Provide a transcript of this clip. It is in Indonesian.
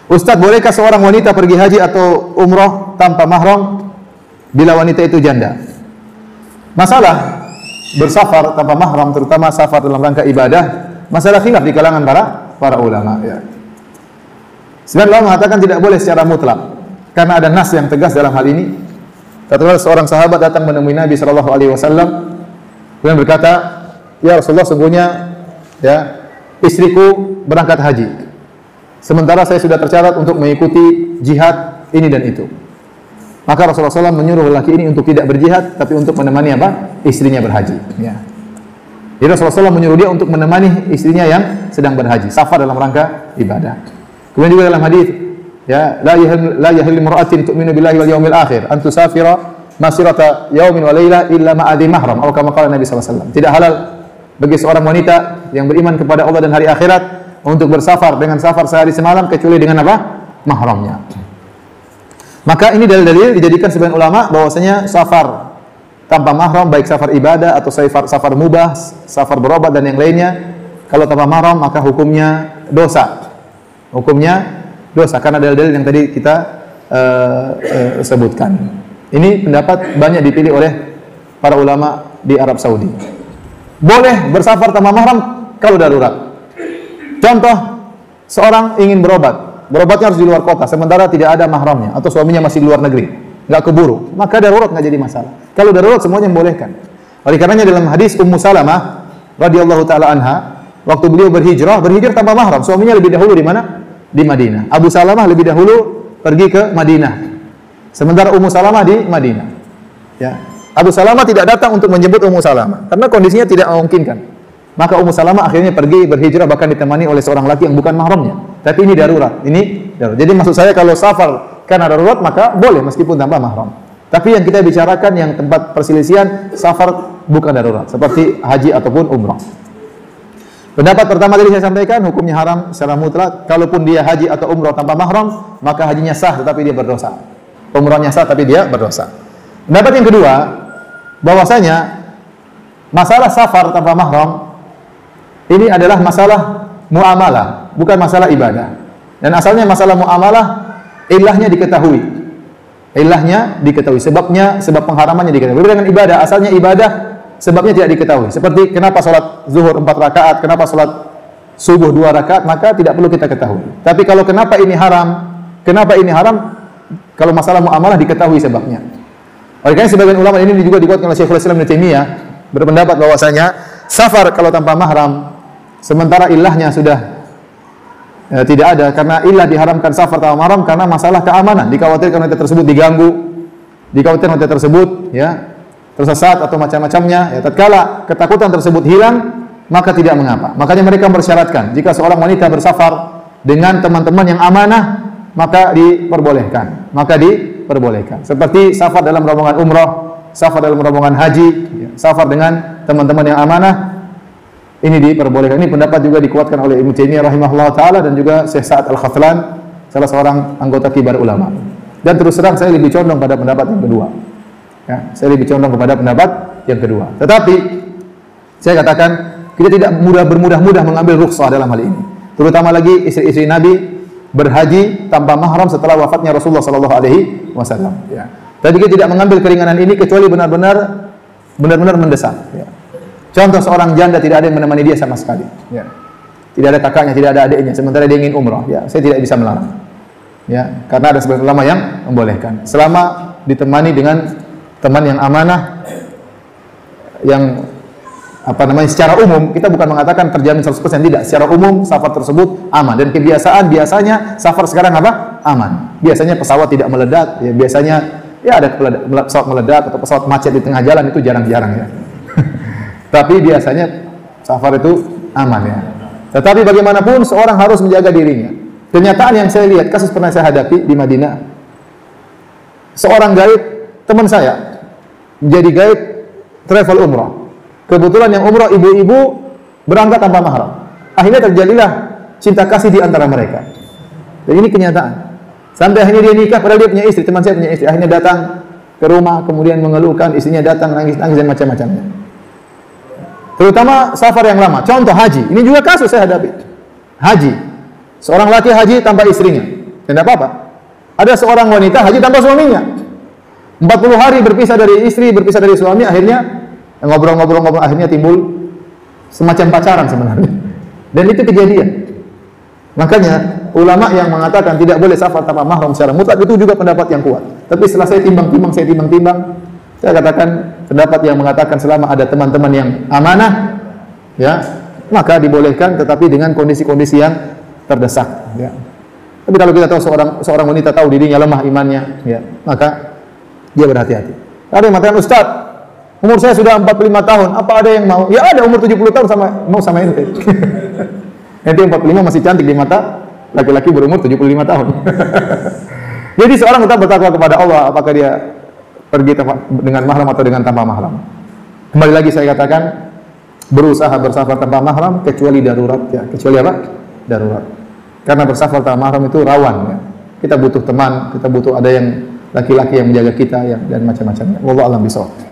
Ustaz, bolehkah seorang wanita pergi haji atau umrah tanpa mahram bila wanita itu janda? Masalah bersafar tanpa mahram, terutama safar dalam rangka ibadah, masalah khilaf di kalangan para ulama. Ya. Sebagian ulama mengatakan tidak boleh secara mutlak, karena ada nas yang tegas dalam hal ini. Katakanlah seorang sahabat datang menemui Nabi Shallallahu Alaihi Wasallam, kemudian berkata, ya Rasulullah, sungguhnya ya istriku berangkat haji. Sementara saya sudah tercatat untuk mengikuti jihad ini dan itu. Maka Rasulullah SAW menyuruh lelaki ini untuk tidak berjihad, tapi untuk menemani apa? Istrinya berhaji. Ya. Jadi Rasulullah SAW menyuruh dia untuk menemani istrinya yang sedang berhaji, safar dalam rangka ibadah. Kemudian juga dalam hadis, ya, la yahillu imra'atin tu'minu billahi wal yawmil akhir an tusafira masirata yaumin wa laila illa ma'adhi mahram, atau kama qala Nabi SAW. Tidak halal bagi seorang wanita yang beriman kepada Allah dan hari akhirat untuk bersafar dengan safar sehari semalam kecuali dengan apa? Mahramnya. Maka ini dalil-dalil dijadikan sebagian ulama bahwasanya safar tanpa mahram, baik safar ibadah atau safar mubah, safar berobat dan yang lainnya, kalau tanpa mahram maka hukumnya dosa. Hukumnya dosa karena dalil-dalil yang tadi kita sebutkan. Ini pendapat banyak dipilih oleh para ulama di Arab Saudi. Boleh bersafar tanpa mahram kalau darurat. Contoh, seorang ingin berobatnya harus di luar kota, sementara tidak ada mahramnya, atau suaminya masih di luar negeri, nggak keburu, maka darurat nggak jadi masalah. Kalau darurat semuanya membolehkan. Oleh karenanya dalam hadis Ummu Salamah radhiyallahu taala anha, waktu beliau berhijrah tanpa mahram, suaminya lebih dahulu di mana? Di Madinah. Abu Salamah lebih dahulu pergi ke Madinah, sementara Ummu Salamah di Madinah. Ya. Abu Salamah tidak datang untuk menjemput Ummu Salamah karena kondisinya tidak memungkinkan. Maka Ummu Salamah akhirnya pergi berhijrah bahkan ditemani oleh seorang laki yang bukan mahramnya. Tapi ini darurat. Jadi maksud saya kalau safar karena darurat maka boleh meskipun tanpa mahram. Tapi yang kita bicarakan yang tempat perselisihan safar bukan darurat seperti haji ataupun umrah. Pendapat pertama tadi saya sampaikan hukumnya haram secara mutlak. Kalaupun dia haji atau umrah tanpa mahram maka hajinya sah tetapi dia berdosa. Umrahnya sah tapi dia berdosa. Pendapat yang kedua bahwasanya masalah safar tanpa mahram ini adalah masalah muamalah, bukan masalah ibadah. Dan asalnya masalah muamalah, ilahnya diketahui. Ilahnya diketahui, sebab pengharamannya diketahui. Berbeda dengan ibadah, asalnya ibadah, sebabnya tidak diketahui. Seperti kenapa salat zuhur 4 rakaat, kenapa salat subuh 2 rakaat, maka tidak perlu kita ketahui. Tapi kalau kenapa ini haram, kalau masalah muamalah diketahui sebabnya. Oleh karena sebagian ulama ini juga dikuatkan oleh Syekhul Islam Ibnu Taimiyah berpendapat bahwasanya safar kalau tanpa mahram sementara ilahnya sudah tidak ada, karena ilah diharamkan safar tanpa mahram karena masalah keamanan, dikhawatirkan wanita tersebut diganggu, dikhawatirkan wanita tersebut ya tersesat atau macam-macamnya. Ya, tatkala ketakutan tersebut hilang maka tidak mengapa. Makanya mereka mensyaratkan jika seorang wanita bersafar dengan teman-teman yang amanah maka diperbolehkan. Seperti safar dalam rombongan umrah, safar dalam rombongan haji, ya, safar dengan teman-teman yang amanah. Ini diperbolehkan. Ini pendapat juga dikuatkan oleh Ibnu Taimiyah rahimahullah taala dan juga Syekh Sa'ad Al-Khathlan, salah seorang anggota kibar ulama. Dan terus terang saya lebih condong pada pendapat yang kedua. Ya, saya lebih condong kepada pendapat yang kedua. Tetapi saya katakan kita tidak bermudah-mudah mengambil rukhsah dalam hal ini. Terutama lagi istri-istri Nabi berhaji tanpa mahram setelah wafatnya Rasulullah sallallahu alaihi wasallam. Ya. Jadi kita tidak mengambil keringanan ini kecuali benar-benar mendesak. Ya. Contoh seorang janda tidak ada yang menemani dia sama sekali. Ya. Tidak ada kakaknya, tidak ada adiknya. Sementara dia ingin umrah. Ya, saya tidak bisa melarang. Ya, karena ada sebagian ulama yang membolehkan. Selama ditemani dengan teman yang amanah, yang secara umum kita bukan mengatakan terjamin 100% tidak. Secara umum safar tersebut aman dan biasanya safar sekarang aman. Biasanya pesawat tidak meledak. Ya, biasanya ya ada pesawat meledak atau pesawat macet di tengah jalan itu jarang-jarang ya. Tapi biasanya safar itu aman ya. Tetapi bagaimanapun seorang harus menjaga dirinya. Kenyataan yang saya lihat, kasus pernah saya hadapi di Madinah. Seorang guide, teman saya, menjadi guide travel umrah. Kebetulan yang umrah ibu-ibu berangkat tanpa mahram. Akhirnya terjadilah cinta kasih di antara mereka. Dan ini kenyataan. Sampai akhirnya dia nikah, padahal dia punya istri, teman saya punya istri. Akhirnya datang ke rumah, kemudian mengeluhkan, istrinya datang nangis-nangis dan macam-macamnya. Terutama safar yang lama. Contoh haji. Ini juga kasus saya hadapi. Haji. Seorang laki haji tanpa istrinya. Tidak apa-apa. Ada seorang wanita haji tanpa suaminya. 40 hari berpisah dari istri, berpisah dari suami, akhirnya ngobrol-ngobrol akhirnya timbul semacam pacaran sebenarnya. Dan itu kejadian. Makanya ulama yang mengatakan tidak boleh safar tanpa mahram secara mutlak itu juga pendapat yang kuat. Tapi setelah saya timbang-timbang, saya katakan pendapat yang mengatakan selama ada teman-teman yang amanah, ya, maka dibolehkan, tetapi dengan kondisi-kondisi yang terdesak. Ya. Tapi kalau kita tahu seorang wanita tahu dirinya lemah imannya, ya, maka dia berhati-hati. Ada yang mengatakan, Ustaz, umur saya sudah 45 tahun, apa ada yang mau? Ya ada, umur 70 tahun mau sama ente. Ente 45 masih cantik di mata laki-laki berumur 75 tahun. Jadi seorang tetap bertakwa kepada Allah, apakah dia pergi dengan mahram atau dengan tanpa mahram. Kembali lagi saya katakan, berusaha bersafar tanpa mahram kecuali darurat, ya. Kecuali apa? Darurat. Karena bersafar tanpa mahram itu rawan, ya. Kita butuh teman, kita butuh ada yang laki-laki yang menjaga kita, ya, dan macam-macamnya. Wallahu a'lam bishawab.